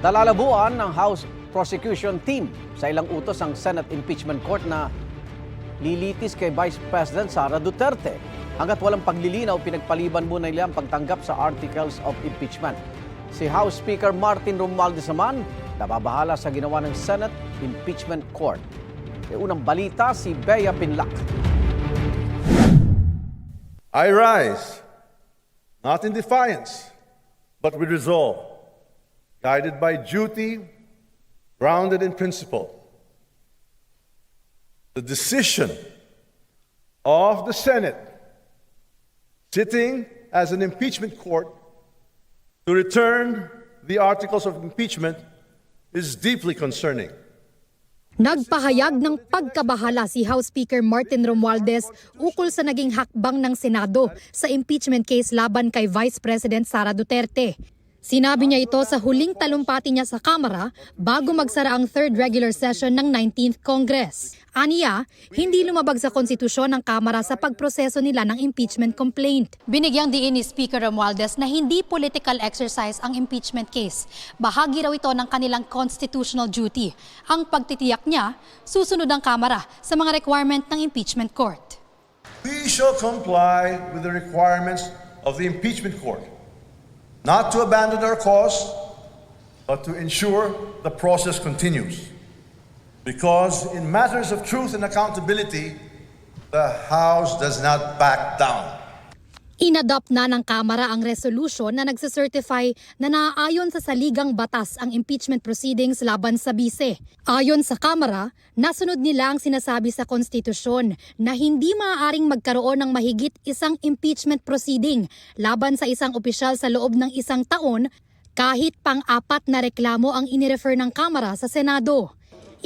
Nalalabuan ng House Prosecution Team sa ilang utos ang Senate Impeachment Court na lilitis kay Vice President Sara Duterte. Hanggat walang paglilinaw, pinagpaliban muna nila ang pagtanggap sa Articles of Impeachment. Si House Speaker Martin Romualdez naman, nababahala sa ginawa ng Senate Impeachment Court. E unang balita, si Bea Pinlac. I rise, not in defiance, but with resolve, guided by duty, grounded in principle. The decision of the Senate, sitting as an impeachment court, to return the articles of impeachment is deeply concerning. Nagpahayag ng pagkabahala si House Speaker Martin Romualdez ukol sa naging hakbang ng Senado sa impeachment case laban kay Vice President Sara Duterte. Sinabi niya ito sa huling talumpati niya sa Kamara bago magsara ang third regular session ng 19th Congress. Aniya, hindi lumabag sa konstitusyon ng Kamara sa pagproseso nila ng impeachment complaint. Binigyang diin ni Speaker Romualdez na hindi political exercise ang impeachment case. Bahagi raw ito ng kanilang constitutional duty. Ang pagtitiyak niya, susunod ang Kamara sa mga requirement ng impeachment court. We shall comply with the requirements of the impeachment court, not to abandon our cause, but to ensure the process continues. Because in matters of truth and accountability, the House does not back down. Inadopt na ng Kamara ang resolution na nagsacertify na naaayon sa saligang batas ang impeachment proceedings laban sa bise. Ayon sa Kamara, nasunod nila ang sinasabi sa konstitusyon na hindi maaaring magkaroon ng mahigit isang impeachment proceeding laban sa isang opisyal sa loob ng isang taon kahit pang-apat na reklamo ang inirefer ng Kamara sa Senado.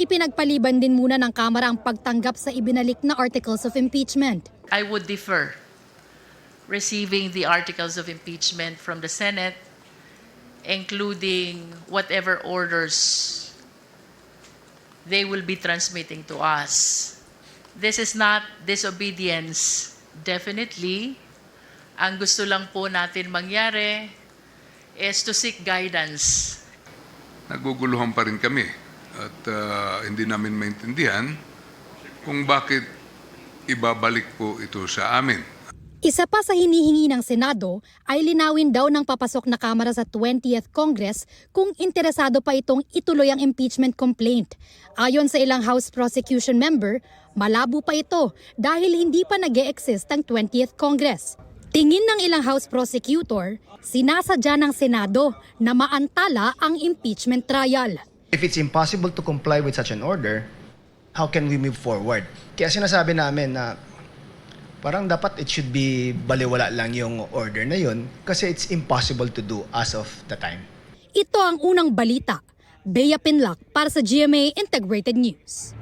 Ipinagpaliban din muna ng Kamara ang pagtanggap sa ibinalik na articles of impeachment. I would defer receiving the articles of impeachment from the Senate, including whatever orders they will be transmitting to us. This is not disobedience. Definitely, ang gusto lang po natin mangyari is to seek guidance. Naguguluhan pa rin kami at hindi namin maintindihan kung bakit ibabalik po ito sa amin. Isa pa sa hinihingi ng Senado ay linawin daw ng papasok na Kamara sa 20th Congress kung interesado pa itong ituloy ang impeachment complaint. Ayon sa ilang House Prosecution member, malabo pa ito dahil hindi pa nag-e-exist ang 20th Congress. Tingin ng ilang House Prosecutor, sinasadya ng Senado na maantala ang impeachment trial. If it's impossible to comply with such an order, how can we move forward? Kaya sinasabi namin na parang dapat it should be baliwala lang yung order na yun kasi it's impossible to do as of the time. Ito ang unang balita. Bea Pinlac para sa GMA Integrated News.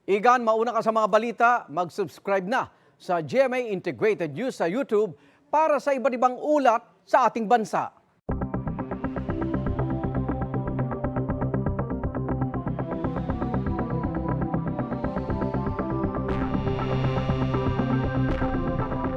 Igan, mauna ka sa mga balita, mag-subscribe na sa GMA Integrated News sa YouTube para sa iba't ibang ulat sa ating bansa.